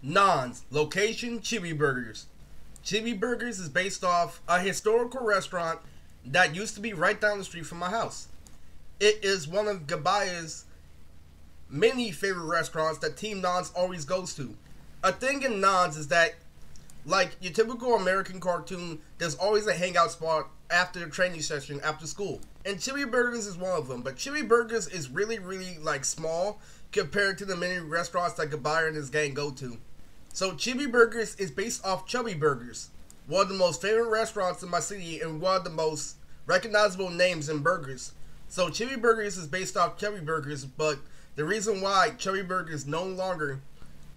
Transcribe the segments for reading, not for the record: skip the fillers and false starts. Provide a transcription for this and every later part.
Nonz, location Chibi Burgers. Chibi Burgers is based off a historical restaurant that used to be right down the street from my house. It is one of Gabaya's many favorite restaurants that Team Nonz always goes to. A thing in Nonz is that, like your typical American cartoon, there's always a hangout spot after the training session after school. And Chibi Burgers is one of them, but Chibi Burgers is really like small compared to the many restaurants that Gabaya and his gang go to. So Chibi Burgers is based off Chubby Burgers, one of the most favorite restaurants in my city and one of the most recognizable names in burgers. So Chibi Burgers is based off Chubby Burgers, but the reason why Chubby Burgers no longer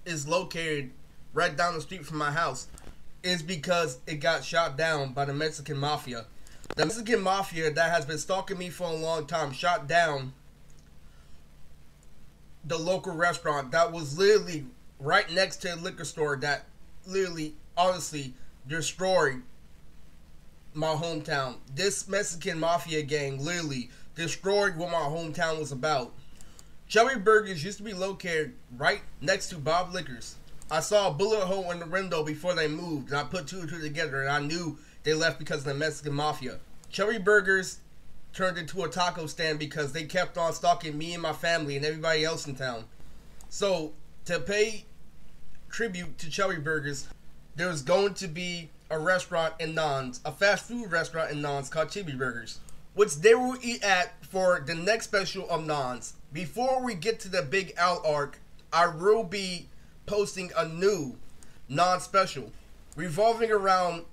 is located right down the street from my house is because it got shot down by the Mexican Mafia. The Mexican Mafia that has been stalking me for a long time shot down the local restaurant that was literally right next to a liquor store that literally, honestly, destroyed my hometown. This Mexican Mafia gang literally destroyed what my hometown was about. Chubby Burgers used to be located right next to Bob Liquors. I saw a bullet hole in the window before they moved, and I put two and two together, and I knew they left because of the Mexican Mafia. Chubby Burgers turned into a taco stand because they kept on stalking me and my family and everybody else in town. So, to pay tribute to Chubby Burgers, there's going to be a restaurant in Nonz, a fast food restaurant in Nonz called Chibi Burgers, which they will eat at for the next special of Nonz. Before we get to the Big Al arc, I will be posting a new Nonz special revolving around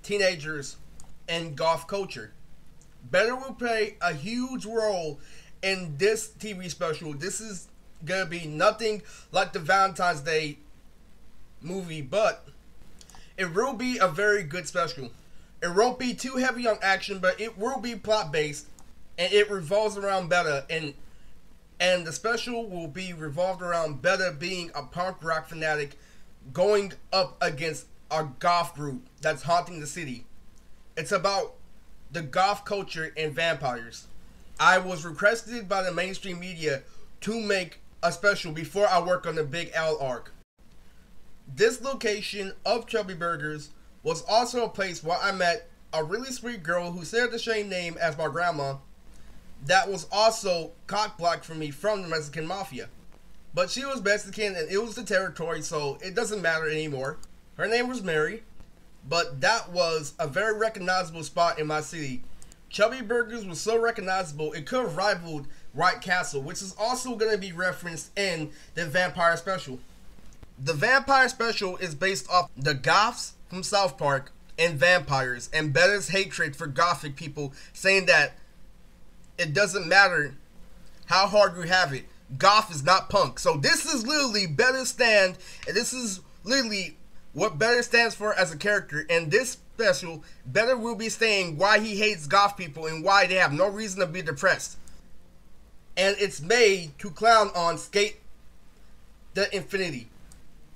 teenagers and goth culture. Better will play a huge role in this TV special. This is gonna be nothing like the Valentine's Day movie, but it will be a very good special. It won't be too heavy on action, but it will be plot based, and it revolves around Beta, and the special will be revolved around Beta being a punk rock fanatic going up against a goth group that's haunting the city. It's about the goth culture and vampires. I was requested by the mainstream media to make a special before I work on the Big Al arc. This location of Chubby Burgers was also a place where I met a really sweet girl who shared the same name as my grandma that was also cock-blocked for me from the Mexican Mafia. But she was Mexican and it was the territory, so it doesn't matter anymore. Her name was Mary, but that was a very recognizable spot in my city. Chubby Burgers was so recognizable it could have rivaled White Castle, which is also going to be referenced in the Vampire Special. The Vampire Special is based off the Goths from South Park and vampires, and Beta's hatred for Gothic people, saying that it doesn't matter how hard you have it, goth is not punk. So this is literally Beta's stand, and this is literally what Beta stands for as a character. In this special, Beta will be saying why he hates goth people and why they have no reason to be depressed. And it's made to clown on Skate the Infinity.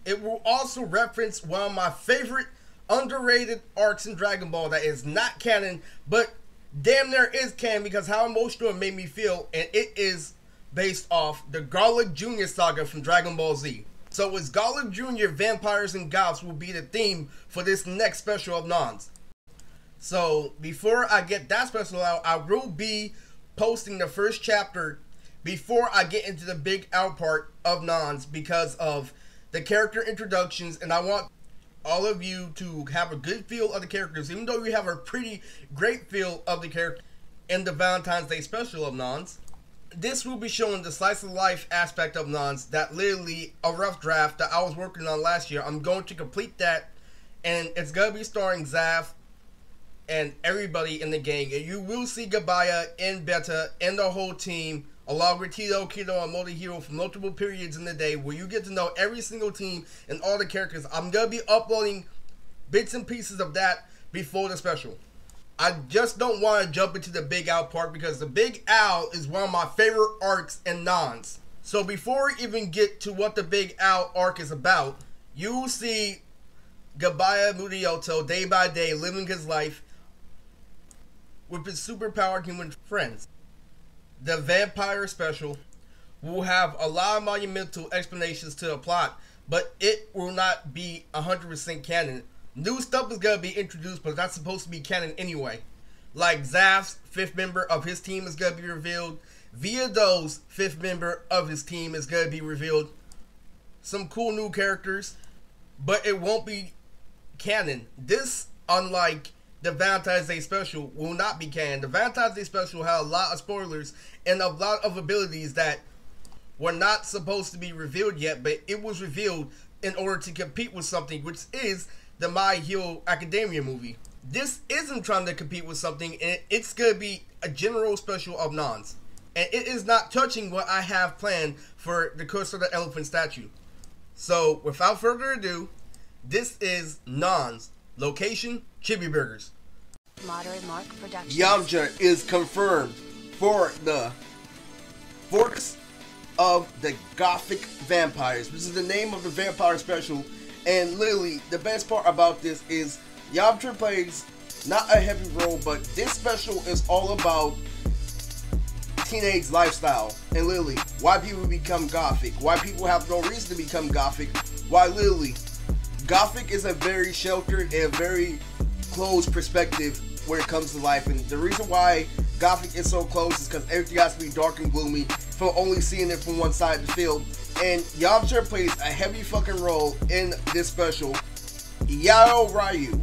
It will also reference one of my favorite underrated arcs in Dragon Ball that is not canon, but damn near is canon because how emotional it made me feel, and it is based off the Garlic Jr. saga from Dragon Ball Z. So it's Garlic Jr. Vampires and Goths will be the theme for this next special of Nonz. So before I get that special out, I will be posting the first chapter before I get into the Big Out part of Nonz because of the character introductions, and I want all of you to have a good feel of the characters, even though you have a pretty great feel of the character in the Valentine's Day special of Nonz. This will be showing the slice of life aspect of Nonz, that literally a rough draft that I was working on last year. I'm going to complete that, and it's going to be starring Zaf and everybody in the gang, and you will see Gabaya and Beta and the whole team along with Tito, Kido, and Moody Hero from multiple periods in the day where you get to know every single team and all the characters. I'm going to be uploading bits and pieces of that before the special. I just don't want to jump into the Big Al part because the Big Al is one of my favorite arcs in Nonz. So before we even get to what the Big Al arc is about, you will see Gabaya Murioto day by day living his life with his superpowered human friends. The Vampire Special will have a lot of monumental explanations to the plot, but it will not be 100% canon. New stuff is gonna be introduced, but that's supposed to be canon anyway. Like Zaf's fifth member of his team is gonna be revealed. Viado's fifth member of his team is gonna be revealed. Some cool new characters, but it won't be canon. This, unlike the Valentine's Day special, will not be canon. The Valentine's Day special had a lot of spoilers and a lot of abilities that were not supposed to be revealed yet, but it was revealed in order to compete with something, which is the My Hero Academia movie. This isn't trying to compete with something, and it's going to be a general special of Nonz. And it is not touching what I have planned for the Curse of the Elephant statue. So, without further ado, this is Nonz. Location, Chibi Burgers. Moderate Mark Productions. Yamcha is confirmed for the Fortress of the Gohtic Vampires, which is the name of the vampire special. And literally, the best part about this is Yamcha plays not a heavy role, but this special is all about teenage lifestyle and literally why people become Gothic, why people have no reason to become Gothic, why literally Gothic is a very sheltered and very closed perspective when it comes to life. And the reason why Gothic is so close is because everything has to be dark and gloomy from only seeing it from one side of the field. And Yamcha plays a heavy fucking role in this special. Yao Ryu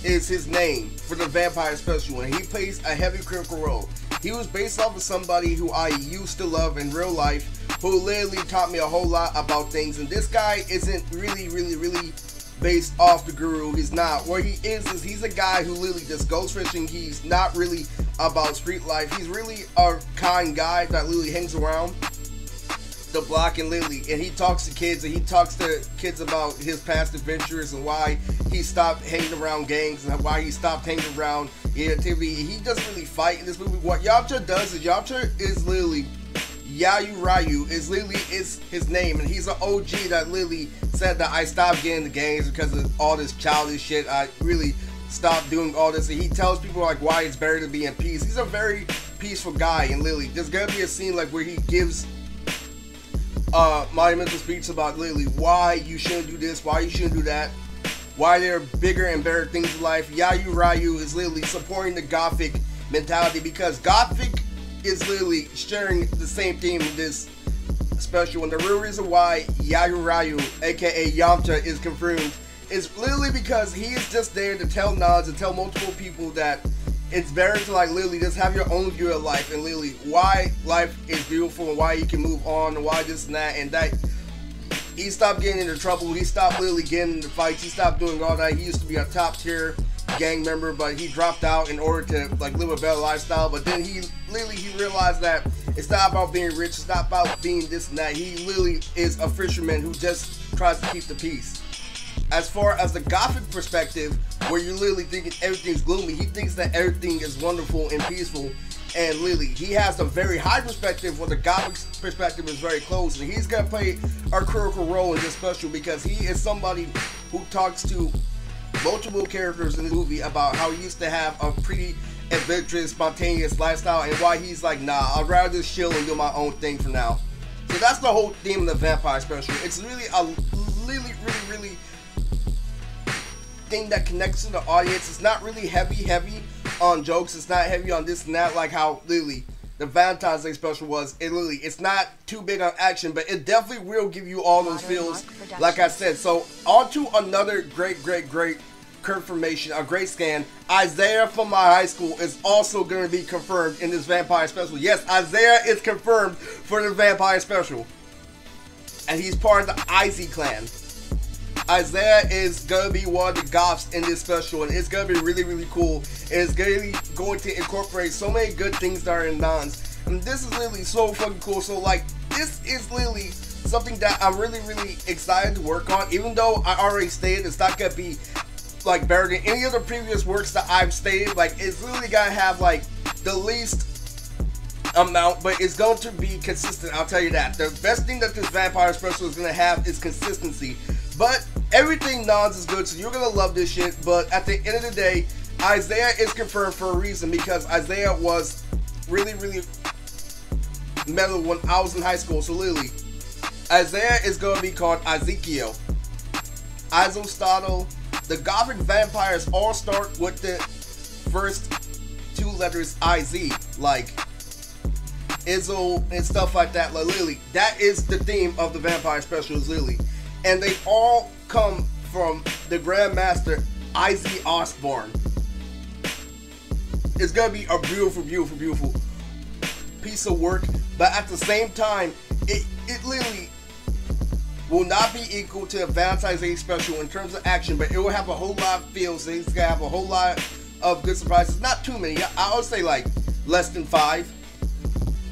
is his name for the vampire special, and he plays a heavy critical role. He was based off of somebody who I used to love in real life, who literally taught me a whole lot about things. And this guy isn't really based off the guru. He's not. What he is he's a guy who literally just goes fishing. He's not really about street life. He's really a kind guy that literally hangs around the block and literally, and he talks to kids, and he talks to kids about his past adventures and why he stopped hanging around gangs and why he stopped hanging around activity. He doesn't really fight in this movie. What Yamcha does is Yamcha is literally Yayu Ryu is literally is his name, and he's an OG that literally said that I stopped getting the gangs because of all this childish shit. I really stopped doing all this, and he tells people like why it's better to be in peace. He's a very peaceful guy, and literally there's gonna be a scene like where he gives monumental speech about literally why you shouldn't do this, why you shouldn't do that, why there are bigger and better things in life. Yayu Ryu is literally supporting the Gothic mentality because Gothic is literally sharing the same theme in this special. And the real reason why Yayu Ryu, aka Yamcha, is confirmed is literally because he is just there to tell Nonz and tell multiple people that it's better to like literally just have your own view of life and literally why life is beautiful and why you can move on and why this and that, and that he stopped getting into trouble. He stopped literally getting into fights. He stopped doing all that. He used to be a top tier gang member, but he dropped out in order to like live a better lifestyle. But then he realized that it's not about being rich. It's not about being this and that. He literally is a fisherman who just tries to keep the peace. As far as the Gothic perspective, where you're literally thinking everything's gloomy, he thinks that everything is wonderful and peaceful. And literally, he has a very high perspective, where the Gothic perspective is very close. And he's gonna play a critical role in this special because he is somebody who talks to multiple characters in the movie about how he used to have a pretty adventurous, spontaneous lifestyle, and why he's like, nah, I'd rather just chill and do my own thing for now. So that's the whole theme of the vampire special. It's really a really thing that connects to the audience. It's not really heavy on jokes. It's not heavy on this and that like how literally the Valentine's Day special was. It's not too big on action, but it definitely will give you all those feels like I said. So on to another great confirmation, a great scan. Isaiah from my high school is also going to be confirmed in this vampire special. Yes, Isaiah is confirmed for the vampire special, and he's part of the Izzy clan. Isaiah is gonna be one of the Goths in this special, and it's gonna be really cool. It's going to incorporate so many good things that are in Nonz, and this is literally so fucking cool. So like, this is literally something that I'm really excited to work on, even though I already stated it's not gonna be like better than any of the previous works that I've stated. Like, it's literally gonna have like the least amount, but it's going to be consistent, I'll tell you that. The best thing that this vampire special is gonna have is consistency. But everything Nonz is good, so you're gonna love this shit. But at the end of the day, Isaiah is confirmed for a reason, because Isaiah was really metal when I was in high school. So literally, Isaiah is gonna be called Ezekiel. Isostotl. The Gothic vampires all start with the first two letters IZ, like Izzo and stuff like that, like Lily. That is the theme of the Vampire Special is Lily. And they all come from the Grandmaster IZ Osborne. It's gonna be a beautiful, beautiful, beautiful piece of work, but at the same time, it literally will not be equal to a Valentine's Day special in terms of action, but it will have a whole lot of feels. It's gonna have a whole lot of good surprises. Not too many. I would say like less than 5.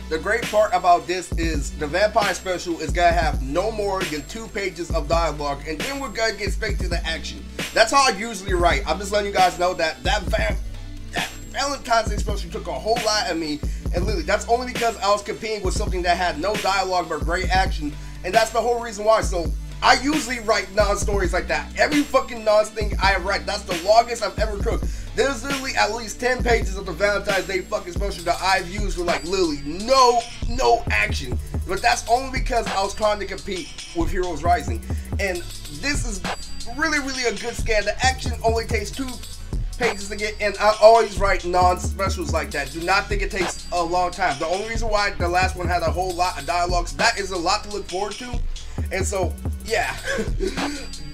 The great part about this is the Vampire Special is gonna have no more than 2 pages of dialogue, and then we're gonna get straight to the action. That's how I usually write. I'm just letting you guys know that Valentine's Day Special took a whole lot of me, and literally that's only because I was competing with something that had no dialogue but great action, and that's the whole reason why. So I usually write Nonz stories like that. Every fucking Nonz thing I write, that's the longest I've ever cooked. There's literally at least 10 pages of the Valentine's Day fucking special that I've used with like literally no action. But that's only because I was trying to compete with Heroes Rising. And this is really, really a good scan. The action only takes 2 pages to get, and I always write Nonz specials like that. Do not think it takes a long time. The only reason why the last one had a whole lot of dialogue, so that is a lot to look forward to. And so, yeah,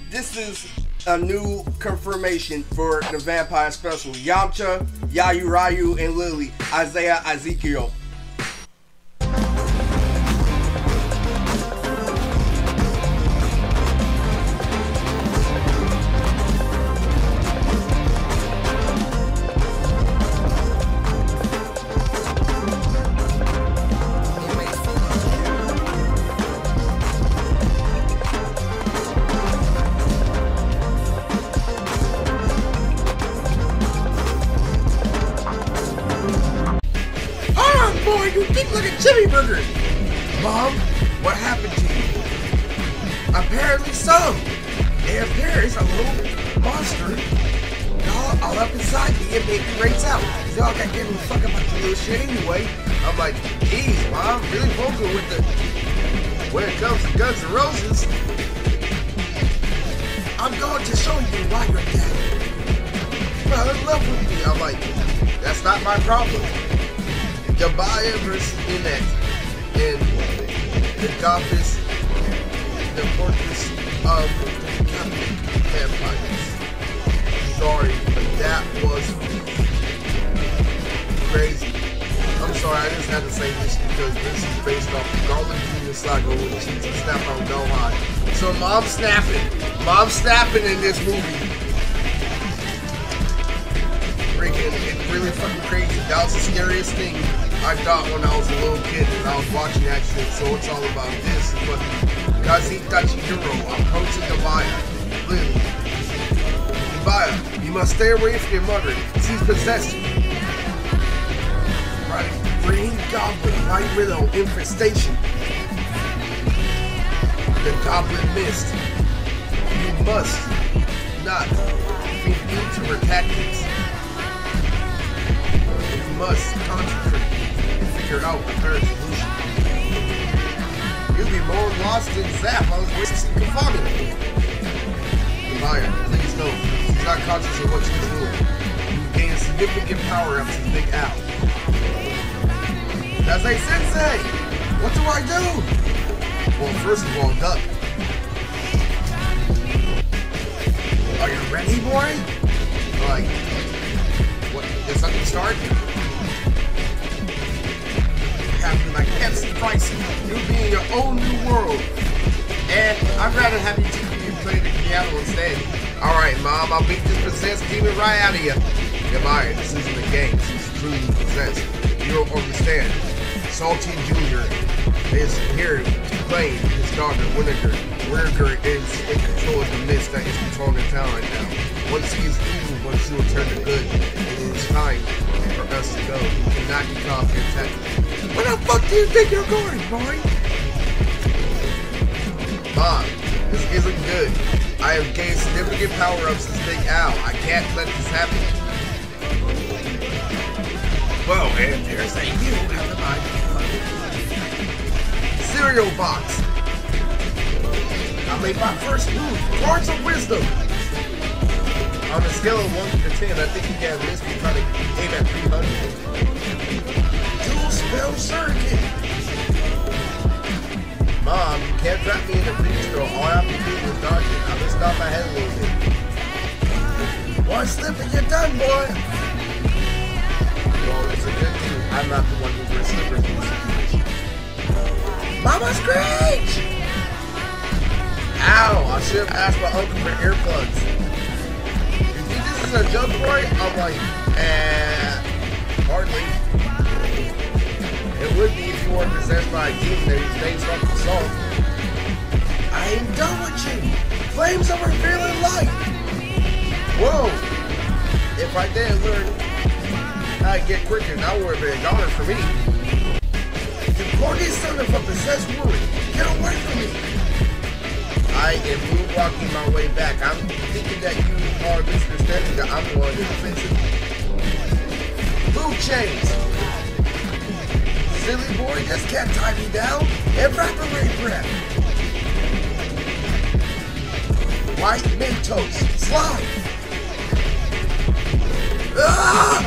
this is a new confirmation for the Vampire Special. Yamcha, Yayu Ryu, and Lily, Isaiah Ezekiel. You think like a chili burger. Mom, what happened to you? Apparently so. There appears a little monster all up inside me and made me race out. So I got given a fuck about the little shit anyway. I'm like, geez, Mom, really vocal with the when it comes to Guns N' Roses. I'm going to show you why your dad fell in love with me. I'm like, that's not my problem. Jabaya versus Inet in the Gothis, the Fortress of Vampires. Sorry, but that was crazy. I'm sorry, I just had to say this because this is based off the Garland Jr. saga with Cheats and Snap on Go High. So Mom's snapping in this movie. Freaking, it's really fucking crazy. That was the scariest thing I thought when I was a little kid and I was watching that shit. So it's all about this. But Kazi Tachihiro, approaching Jabaya. Literally. Jabaya, you must stay away from your mother. She's possessed you. Right? Green Goblin, White Widow, infestation. The Goblin Mist. You must not be new to her tactics. You must concentrate and figure out a better solution. You'll be more lost than Zap. I was wasting Kafami. Maya, please know, she's not conscious of what she's doing. You gain significant power-ups in Big Al. Dazai Sensei! What do I do? Well, first of all, duck. Are you ready, boy? Like, what, did something start? Having like Pepsi pricing, you'll be in your own new world. And I'd rather have you teach me to play the piano instead. Alright, Mom, I'll beat this possessed demon right out of you. Goodbye, this isn't a game, she's truly possessed. You don't understand. Salty Jr. is here playing his daughter, Winnegar. Winnegar is in control of the mist that is controlling the town right now. Once he is evil, once he will turn to good, it is time for us to go. You cannot get caught off your attack. Where the fuck do you think you're going, boy? Mom, this isn't good. I have gained significant power-ups since Big Al. I can't let this happen. Well, and there's a you have an idea. Cereal box. I made my first move. Words of wisdom. On a scale of 1 to 10, I think you can miss me trying to aim at 300. Dual spell circuit. Mom, you can't trap me in the freeze throw. All I have to do is dodge it. I missed off my head a little bit. One slip and you're done, boy. Well, it's a good thing I'm not the one who wears slippers. Mama Screech! Ow! I should have asked my uncle for earplugs. You think this is a joke, boy? I'm like, hardly. It would be if you weren't possessed by a demon that his name's from the song. I ain't done with you. Flames of revealing light. Whoa! If I didn't learn how to get quicker, that would have been $1 for me. You corny son of a possessed woman, get away from me! I am moonwalking my way back. I'm thinking that you are misunderstanding that I'm the one who's offensive. Food chains! Silly boy, just can't tie me down. Evaporate breath. White Mentos. Slide. Ah!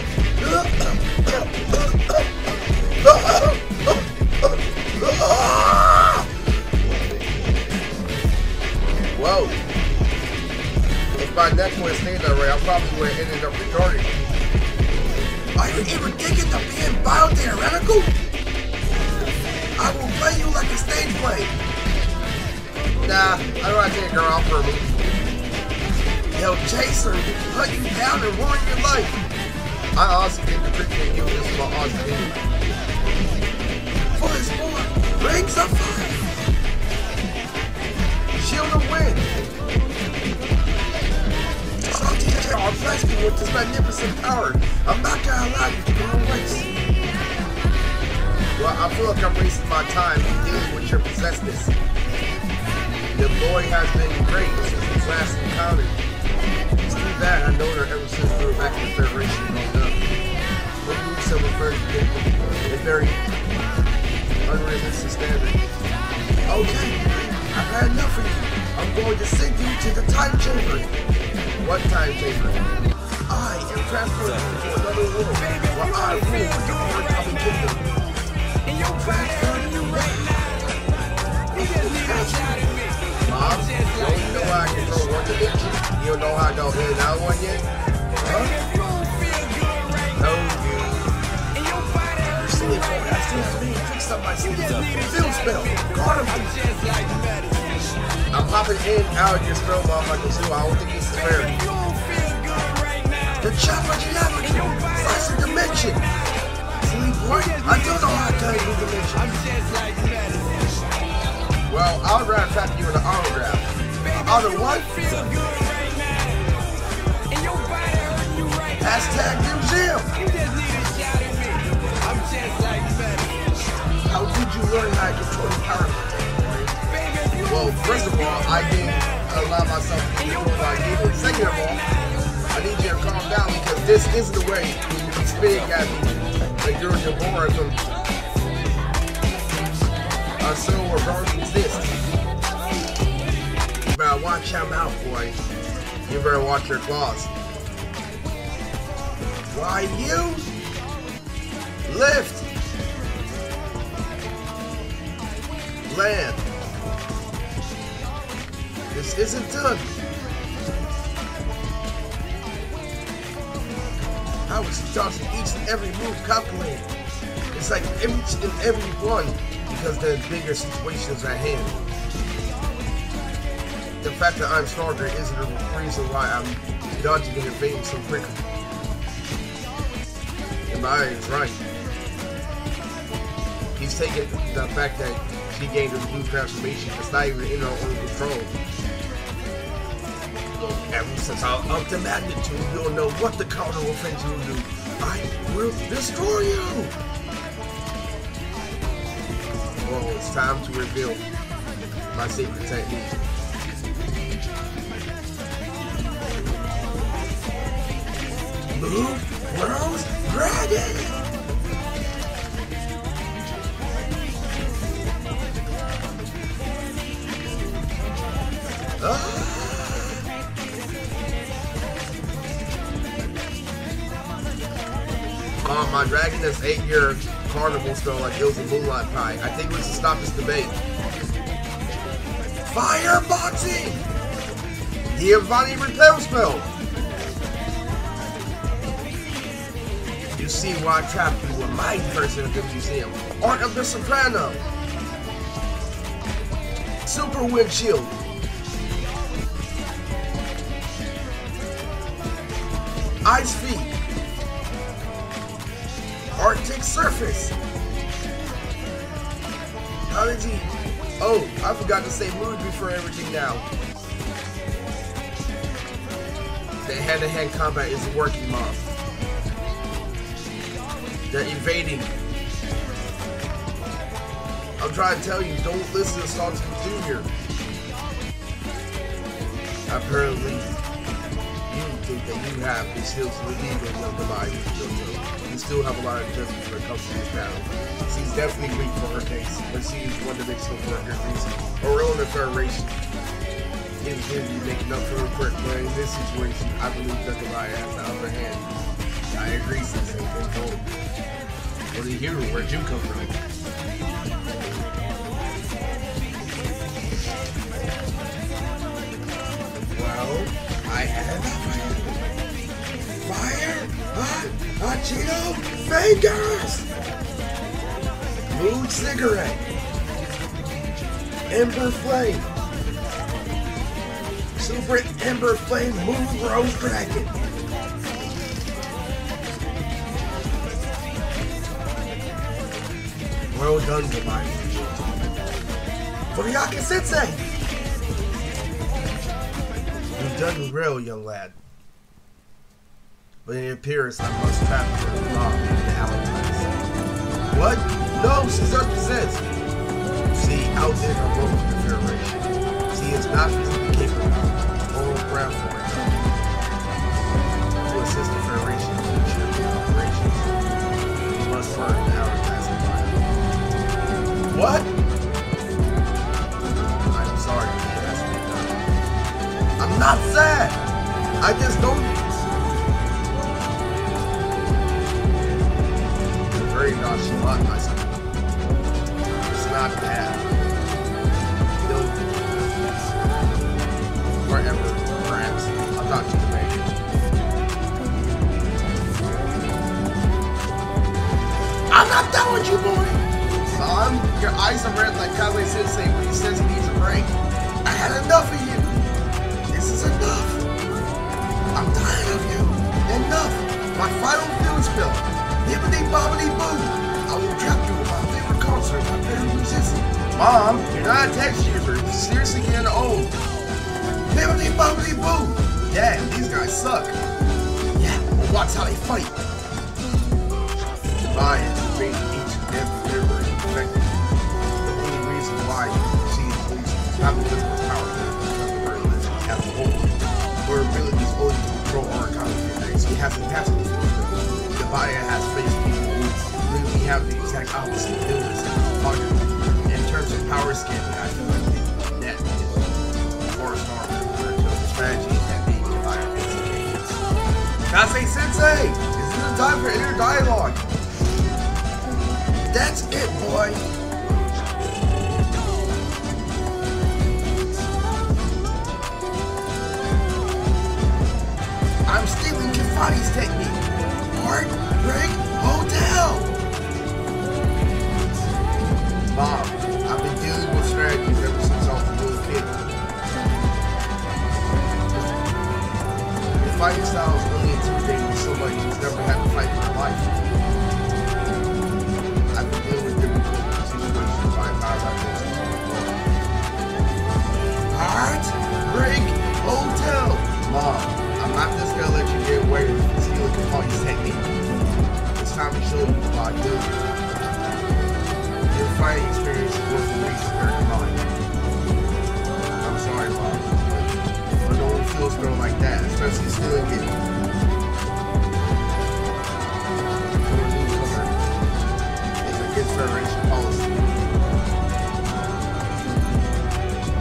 Whoa. If my neck would have stayed that way, I probably would have ended up retarded. Are you even thinking of being biotheoretical? I will play you like a stage play. Nah, I don't want to take a girl out for a movie. Yo, Chaser, hunt you down and ruin your life. I also didn't appreciate you. This is my awesome video. For his boy, rings of fire. Shield of wind. Salty are blessed me with this magnificent power. I'm not gonna allow you to go on race. Well, I feel like I'm wasting my time dealing with your possessedness. The boy has been great since his last encounter. It's too bad I know her ever since we were back in the Federation growing up. What moves some refer to a very unrealistic standard. Okay, I've had enough of you. I'm going to send you to the time chamber. What time chamber? I am transporting you to another world where I rule the overcoming kingdom. Transferring you right now. Mom, you don't know how I control one dimension? You don't know how I go in another one yet? Huh? No, you. Silly boy, I still have to fix up my field spell. Guard him. I'm popping in and out of your spell, Mom, like a zoo. I don't think this is fair. The chopper geometry. Slice of dimension. Silly boy, I don't know how to tell you the dimension. Well, I'll rather trap you in the autograph. Auto what? Hashtag museum. How did you learn how to control the power? Well, first of all, I didn't allow myself to control what I did. Second of all, I need you to calm down because this isn't the way you spitting at me like you're Deborah from so we're going to exist. You better watch him out, boy. You better watch your claws. Why you? Lift. Land. This isn't done. I was tossing each and every move calculated. It's like each and every one because the bigger situations at hand. The fact that I'm stronger isn't the reason why I'm dodging and evading so quickly. And my is right. He's taking the fact that she gained a blue transformation. It's not even in her own control. Ever since I upped the magnitude, you'll know what the counter offensive will do. I will destroy you! Well, it's time to reveal my secret technique. Move, Rose, Dragon! Mom, my dragon that's 8-year carnival spell like it was a moonlight pie. I think we should stop this debate. Fireboxing! The Avani repel spell! You see why I trapped you with my person at the museum. Art of the Soprano! Super windshield! Ice feet! Arctic surface! How did he... Oh, I forgot to say Moody before everything now. The hand-to-hand combat isn't working, Mom. They're evading. I'm trying to tell you, don't listen to Salty Jr. Apparently, you think that you have the skills to lead in your device. You still have a lot of adjustments when it comes to this battle. She's definitely weak for her case, but she is one that makes up for a good reason. Or on the Federation is going to be making up for her quirk, but in this situation, I believe that Goliath has the upper hand. I agree, Sensei. Thank you. What are you hearing? Where'd you come from? Well, I had fire, Cheeto fingers, mood cigarette, ember flame, super ember flame, moon rose dragon. Well done, Gohtic. Toriyaki Sensei! You've done well, young lad. But it appears I must trap your mom in the hourglass. What? No, she's unpossessed. See, out there her role in the Federation. She is not physically capable of moral ground for it. To assist the Federation in future operations, you must burn the hourglass environment. What? I'm sorry, it has to be done. I'm not sad. I just don't. You're very nonchalant, my son. It's not bad. You'll wherever, perhaps. I'll talk to you later. I'm not done with you, boy. Son, your eyes are red like Kaze Sensei when he says he needs a break. I had enough of you. This is enough. I'm tired of you. Enough. My final field spell. Hibbity bobbity boo. I will trap you with my favorite concert. My favorite musician. Mom, you're not a text user. You're seriously getting old. Hibbity bobbity boo. Dad, these guys suck. Yeah, well, watch how they fight. Lions invade each and every river. The only reason why she is not because of his power, because of her religion as a whole. Her abilities only to control our economy. She has the capacity to do it. Gohtic has faced people who literally have the exact opposite abilities and in terms of power scaling, I feel like that is far stronger in terms of the strategy that being Gohtic is. Kaze Sensei! This is the time for inner dialogue! That's it, boy! I'm stealing Gohtic's technique! Heartbreak Hotel! Mom, I've been dealing with strategies ever since I was a little kid. Your fighting style is only intimidating to somebody who's never had to fight in their life. I've been dealing with difficult situations to find powers I Heartbreak Hotel! Mom, I'm not just gonna let you get away with stealing Gohtic's technique. It's time to show you what I do. Your fighting experience is worth the reason very high. I'm sorry, Mom, but no one feels girl like that, especially stealing it. You're a newcomer. It's against Federation policy.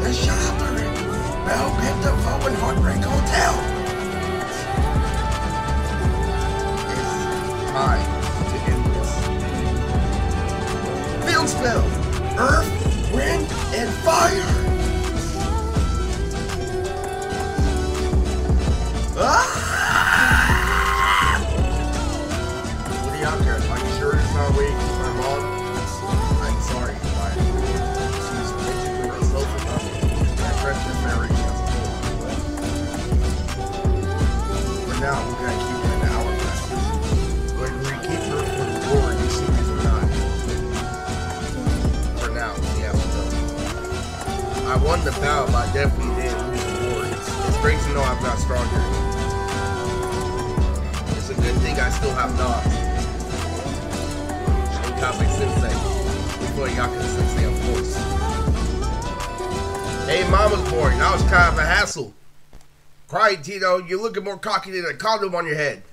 Let's shut up the ring. Bell picked up Owen Heartbreak Hotel. It's time. out, but I definitely didn't lose the war. It's great to know I've got stronger. It's a good thing I still have Nonz. And Gohtic Sensei. Before Yaka Sensei, of course. Hey, Mama's boy, that was kind of a hassle. Cry, Tito, you're looking more cocky than a condom on your head.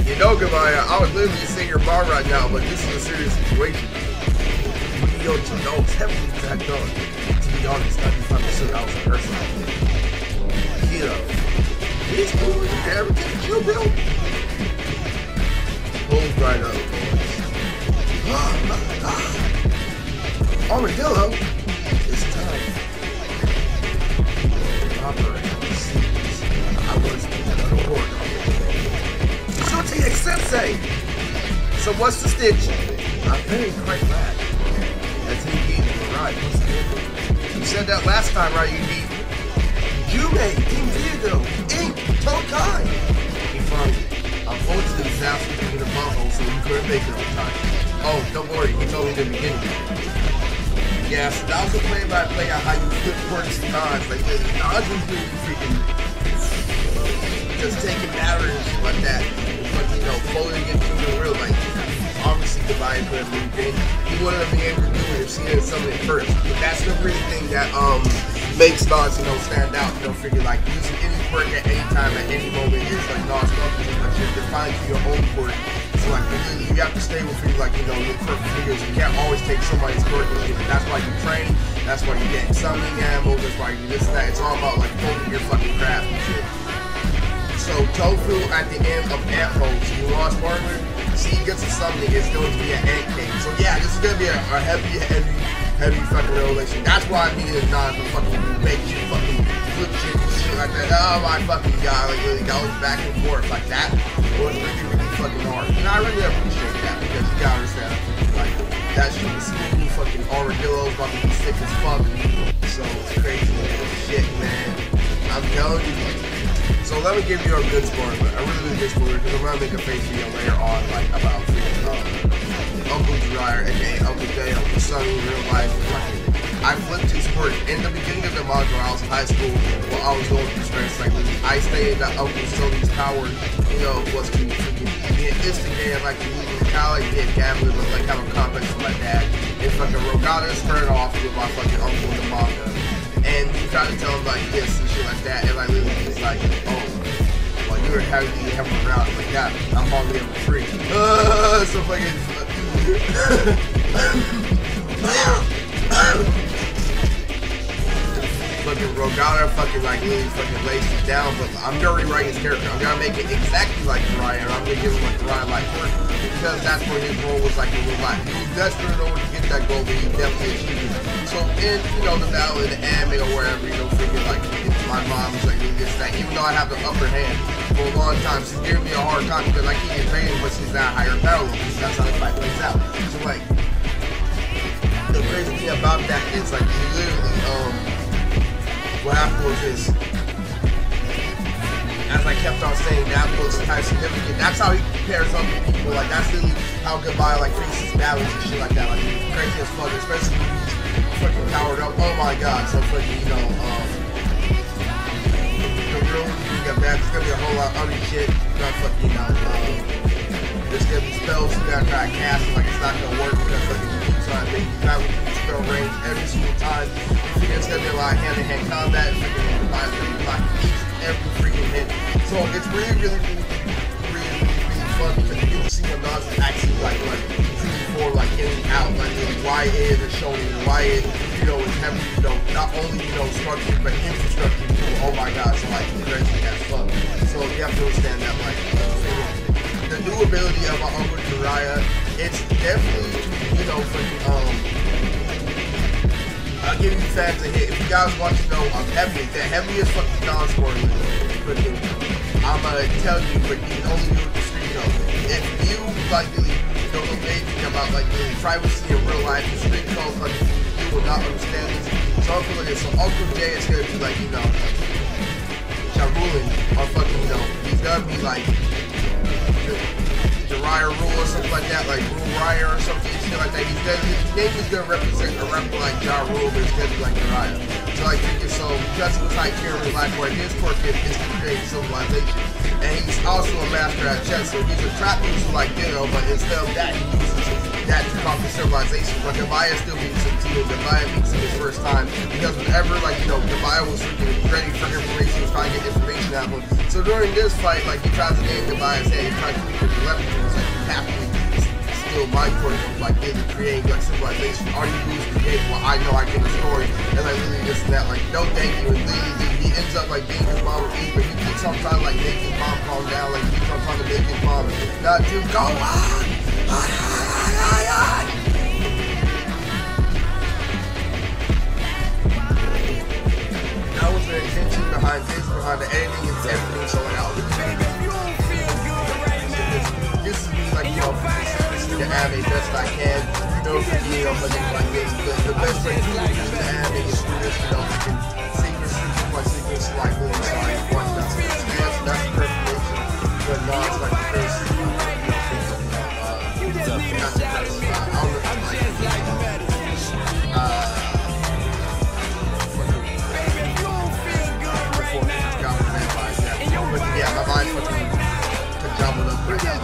You know, Gavaya, I was literally sitting your bar right now, but this is a serious situation. Yo, no, it's heavily tacked on. To be honest, 95% I was a person out there. Tito, he's cool, you can ever take a chill pill? Pulls right up, boys. Armadillo, it's time. Operate. I was another word. Gohtic Sensei! So what's the stitch? I'm very quite glad. That's indeed right. You said that last time, right? You beat Yume, Team Diego, Ink, Tokai! He found it. Unfortunately, the disaster was in the bubble, so he couldn't make it on time. Oh, don't worry, he told me in the beginning. Yeah, so that was a play-by-play on how you flip quirks and Nonz. Like, the Nonz was really freaking just taking matter and shit like that. But, you know, folding it to the real, like, obviously Divine could have moved in. He wouldn't have been able to do it if she did something first. But that's the really thing that, makes Nonz, you know, stand out. You know, figure, like, using any quirk at any time, at any moment is, like, Nonz something. Like, you're defined to your own quirk. So, like, you have to stay with you, like, you know, your quirk figures. You can't always take somebody's quirk and shit. That's why you train. That's why you get summoning animals. That's why you do this and that. It's all about, like, holding your fucking craft and shit. So Tofu at the end of Ant Hole, so you lost Margaret. See, he gets a summoning, it's going to be an Ant King. So yeah, this is going to be a heavy fucking revelation. That's why I needed Nonz to fucking make shit, fucking flip shit and shit like that. Oh my fucking god, like really goes back and forth like that. It was really, really fucking hard. And I really appreciate that because you gotta understand, like, that shit is smooth, fucking armadillos about to be sick as fuck. So it's crazy shit, man. I'm telling you. So let me give you a good spoiler, a really good spoiler, because I'm gonna make a face video later on, like about Uncle Jiraiya, aka Uncle Day, Uncle Sonny, real life. I flipped his quirk. In the beginning of the manga, when I was in high school, while I was going through strengths, like I stated that Uncle Sonny's power, you know, was to be an instigator, like to lose the cow, like be a gambler, but like have a complex with my dad. And fucking Rogata started off with my fucking uncle in the manga. And you try to tell him like this and shit like that, and like literally he's like, oh, well you were having around. I'm like, yeah, I'm hardly ever free. So fucking fucking Rogata fucking like literally fucking lays it down, but I'm gonna rewrite his character. I'm gonna make it exactly like Jiraiya, and I'm gonna give him like Jiraiya like work, because that's where his role was like a little lot. He was desperate in order to get that goal, but he definitely achieved it. So in, you know, the battle in the anime or wherever, you know, figure like my mom's like this, that, even though I have the upper hand for a long time, she's giving me a hard time because I keep invading, but she's not higher power. That's how the fight plays out. So like, the crazy thing about that is like, he literally, what happened was this. As I kept on saying, that was kind of significant. That's how he compares other people. Like, that's really how Goodbye like faces battles and shit like that. Like, crazy as fuck, especially when he's fucking powered up. Oh my god, so fucking, you know, the real thing of that, there's gonna be a whole lot of other shit. You gotta fucking, you know, there's gonna be spells you gotta try to cast, like it's not gonna work because fucking you keep trying to make you got spell range every single time. You figure it's gonna be a lot of hand-to-hand combat, and fucking Goodbye's gonna be like every freaking hit. So it's really fun because you can see when Nonz is actually like for like getting out, like why it is showing why it, you know, is heavy, you know, not only, you know, structure but infrastructure too. Oh my god, so like crazy as fuck. So you have to understand that like the new ability of our Uncle Jiraiya, it's definitely, you know, fucking I'll give you fans a hit. If you guys want to know, I'm heavy. The heaviest fucking Nonz for you. I'm gonna tell you, but you can only do it the street code. If you like really don't know anything about like really privacy in real life, the street code, like you will not understand this. So Uncle like this. So Uncle Jay is gonna be like, you know, Charulin or fucking, you know, he's gonna be like the Raya rule or something like that, like Rule Raya or something, shit like that. His name is gonna represent a rapper like Ja Rule, but it's gonna be like Raya. So like, so because he was like carrying Black Boy, his purpose is to create civilization, and he's also a master at chess. So he's a trap user like Ditto, but instead of that, he uses that to conquer civilization. But Gabaya still beats him too. Gabaya beats him his first time because whenever, like, you know, Gabaya was freaking ready for information, he was trying to get information out of him. So during this fight, like, he tries to get Gabaya's head, he tries to make him left, he was like, you have to steal my protocol, like, really create like civilization. All you do is create what I know I can destroy, and like literally this and that, like, no thank you. And literally he ends up like being his mom with Eve, but he keeps on trying to like make his mom calm down, like he keeps on trying to make his mom not to go on. That was the intention behind this, behind the editing and everything. So like, this is me, like, you know, the anime best I can, you know, for you know, like this. The best way to do the anime is through this, you know, secrets, like really sorry, one that's the preparation, but Nonz like the first. Yeah, my mind's fucking jumbled up right now.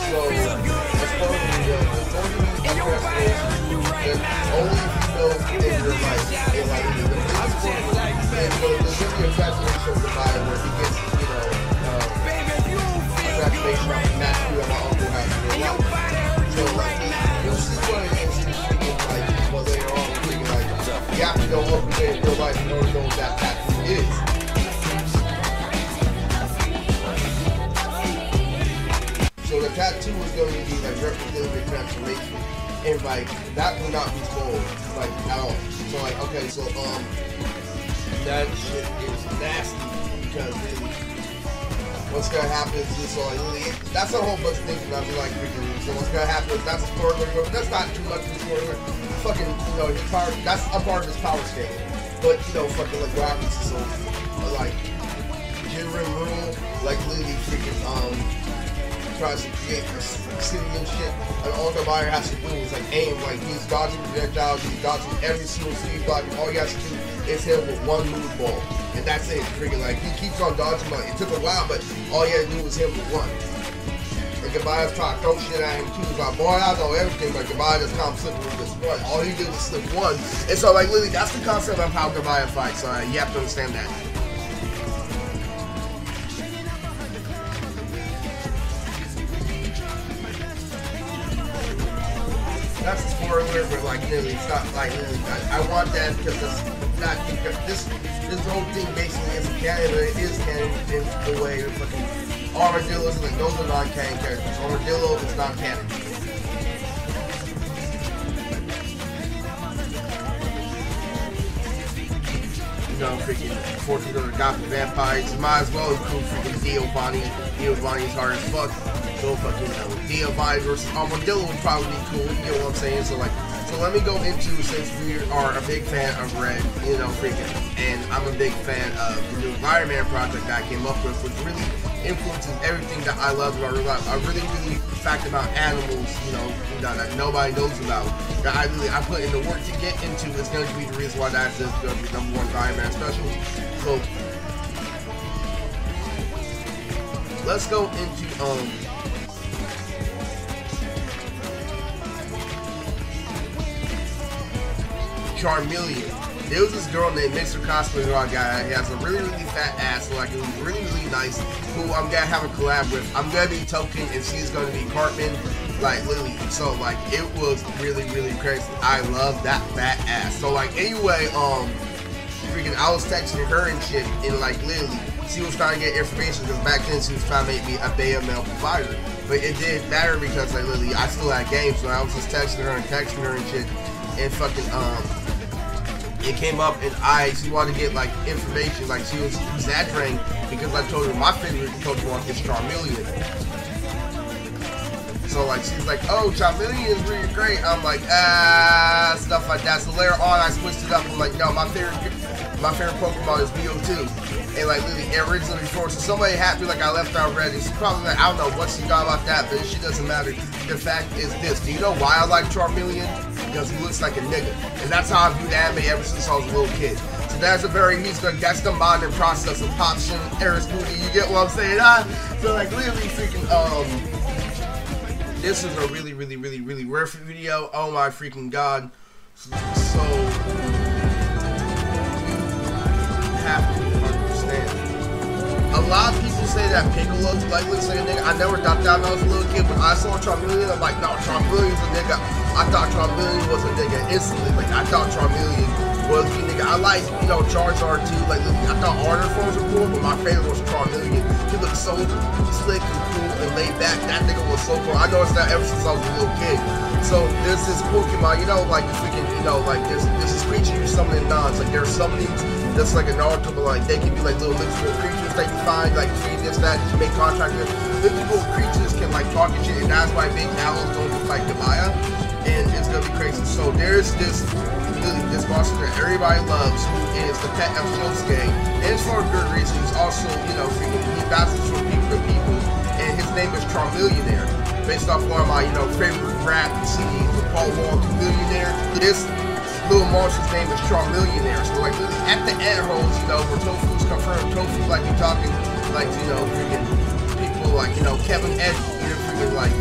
So, it's going to be only if you know in your life, in like the biggest point, and so there's going to be a fascination of the Bible where he gets, you know, fascination off the tattoo that my uncle has in real life. So, like, you'll see what it is he's thinking, like, well, later on, thinking, like, you have to go over there in real life in order to know what that tattoo is. So the tattoo is going to be like representative transformation, and like that will not be told like at all. So like, okay, so that shit is nasty because really, what's gonna happen is just so like really, that's a whole bunch of things that I'll be like freaking. So what's gonna happen is that's a story. That's not too much of a story. Fucking, you know, his power. That's a part of his power scale. But you know, fucking like Rockets is so like Jiren rule, like literally freaking tries to create a city and shit, and all the buyer has to do is like aim, like he's dodging projectiles, he's dodging every single city block, and all he has to do is hit with one move ball, and that's it. Freaking like he keeps on dodging, but it took a while, but all he had to do was hit with one. And Gabaya's trying to throw shit at him too. He's like, boy, I know everything, but Gabaya just kind of slipping with this one. All he did was slip one, and so like literally that's the concept of how Gabaya fights. So you have to understand that. That's a spoiler, but like really, it's not like really. I want that because it's not because this whole thing basically isn't canon, but it is canon in the way of fucking armadillos and like those are non-canon characters. Armadillo is not canon. You know, freaking Fortunes of the Gotham Vampires. You might as well include freaking Giovanni. Giovanni is hard as fuck. So fucking, you know, Giovanni versus Armadillo would probably be cool, you know what I'm saying? So like, so let me go into, since we are a big fan of Red, you know, freaking, and I'm a big fan of the new Iron Man project that I came up with, which really influences everything that I love about real life. I really fact about animals, you know, that nobody knows about, that I put in the work to get into, is going to be the reason why that's going to be #1 Iron Man special. So, let's go into, Charmeleon. There was this girl named Mr. Cosplay guy. He has a really fat ass, so like it was really nice. Who I'm gonna have a collab with. I'm gonna be Token and she's gonna be Cartman. Like literally, so like it was really crazy. I love that fat ass. So like anyway, freaking I was texting her and shit, and like literally she was trying to get information because back then she was trying to make me a beta male provider. But it didn't matter because like literally I still had games, so I was just texting her and shit, and fucking it came up and she wanted to get like information, like she was exaggerating because I told her my favorite Pokemon is Charmeleon. So like she's like, oh, Charmeleon is really great. I'm like, stuff like that. So later on I switched it up. I'm like, no, my favorite my favorite Pokemon is Mewtwo. And like literally originally before, so somebody happy like I left out Red. She's probably like, I don't know what she got about that, but she doesn't matter. The fact is this. Do you know why I like Charmeleon? Because he looks like a nigga. And that's how I viewed anime ever since I was a little kid. So that's that's the modern process of Poption, Eris, Moody. You get what I'm saying? So like literally freaking this is a really rare video. Oh my freaking god. So have to understand. A lot of people say that Piccolo looks like a nigga. I never thought that when I was a little kid, but I saw Charmeleon. I'm like, no, Charmeleon's a nigga. I thought Charmeleon was a nigga instantly. Like I thought Charmeleon was a nigga. I like, you know, Charizard too. Like I thought Arthur forms were cool, but my favorite was Charmeleon. He looked so slick and cool and laid back. That nigga was so cool. I noticed that ever since I was a little kid. So there's this Pokemon, you know, like freaking, you know, like there's this creature you summon in Nonz. Like there's summonings that's like a Naruto, but like they can be like little mythical creatures that you find, like feed this, that, you make contract with. Mythical creatures can like talk and shit, and that's why big owls don't just like Demaya. And it's gonna be crazy. So there's this monster that everybody loves, who is the pet of Shinsuke, and it's for a good reason. He's also, you know, freaking, he bounces from people to people, and his name is Charmeleonaire, based off one of my, you know, favorite rap CDs with Paul Wall, Millionaire. This little monster's name is Charmeleonaire. So like at the end holes, you know, where Tofu's confirmed, Tofu like you talking like, you know, freaking people like, you know, Kevin Eddie, you know, freaking like,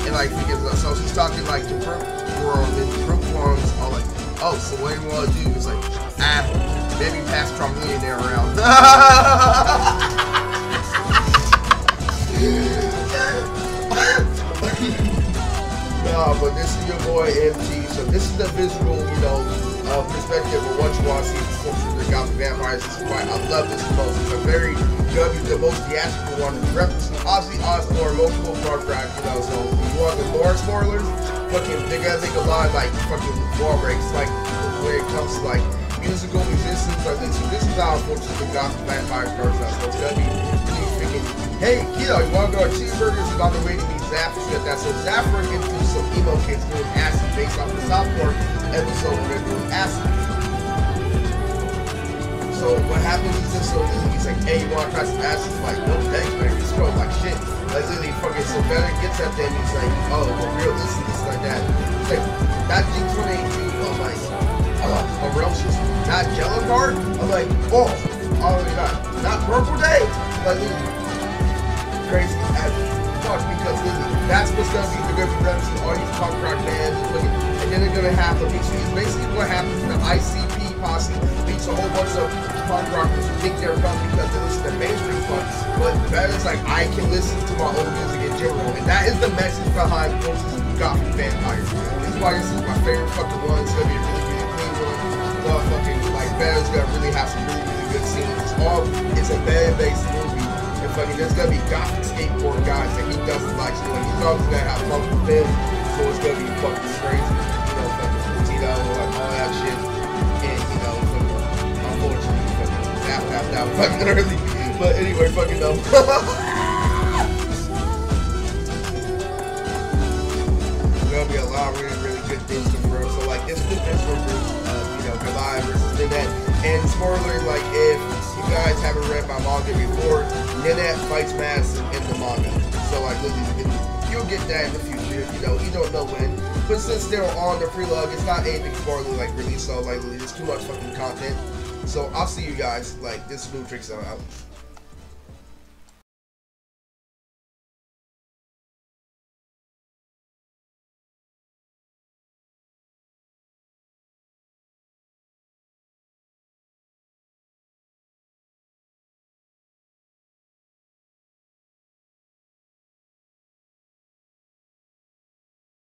and like freaking, so she's talking like to Brookworm, and Brookworm's all like, oh, so what do you want to do? It's like, maybe pass Charmeleonaire around. No, but this is your boy MG. So this is the visual, you know, perspective of what you want to see from the Gotham Vampires. This is why I love this the most. It's a very good, the most theatrical one. Obviously, or multiple part track, you know. So if you want the more spoilers, fucking they gotta make a lot of like fucking wall breaks, like when it comes to like musical musicians. Like this is how unfortunately the Gotham Vampires starts out. So it's gonna be really freaking. Hey, kiddo, you wanna go to Cheeseburgers? Is on the way to meet Zaffer. Got that. So Zaffer gets through some emo kids doing acid based off the South Park episode where they're doing acid. So what happens is this, so he's like, hey, you wanna try some acid? He's like, no thanks, man. He's going like shit. Like literally fucking, so Better gets at them, he's like, oh, for real, this like that. He's like, that Jinx 182, I'm like, Ferocious, not Jello Card? I'm like, oh my god, not Purple Day? Like literally crazy as fuck, because literally that's what's gonna be, they're gonna be running to all these punk rock bands and then they're gonna have the mix. Basically what happens is the ICP posse meets a whole bunch of punk rockers who think they're fun because they listen to mainstream punk, but that is like, I can listen to my own music in general, and that is the message behind Gotham Vampires. This is why this is my favorite fucking one. It's gonna be a really clean one. The fucking like Better's gonna really have some really good scenes. It's a band-based movie. And fucking there's gonna be Gothic skateboard guys that he doesn't like. So like, he's always gonna have fun with them. So it's gonna be fucking crazy. You know, fucking Tito, like all that shit. And you know, fucking, unfortunately, fucking Zap tapped out fucking early. But anyway, fucking There's gonna be a lot of really good things to throw. So like this is the you know, Goliath versus Nanette. And spoiler, like if you guys haven't read my manga before, Nanette fights Madison in the manga. So like you'll get that in the future, you know, you don't know when. But since they're on the prelogue, it's not anything spoiler like really, so like there's too much fucking content. So I'll see you guys, like this Smooth Tricks out.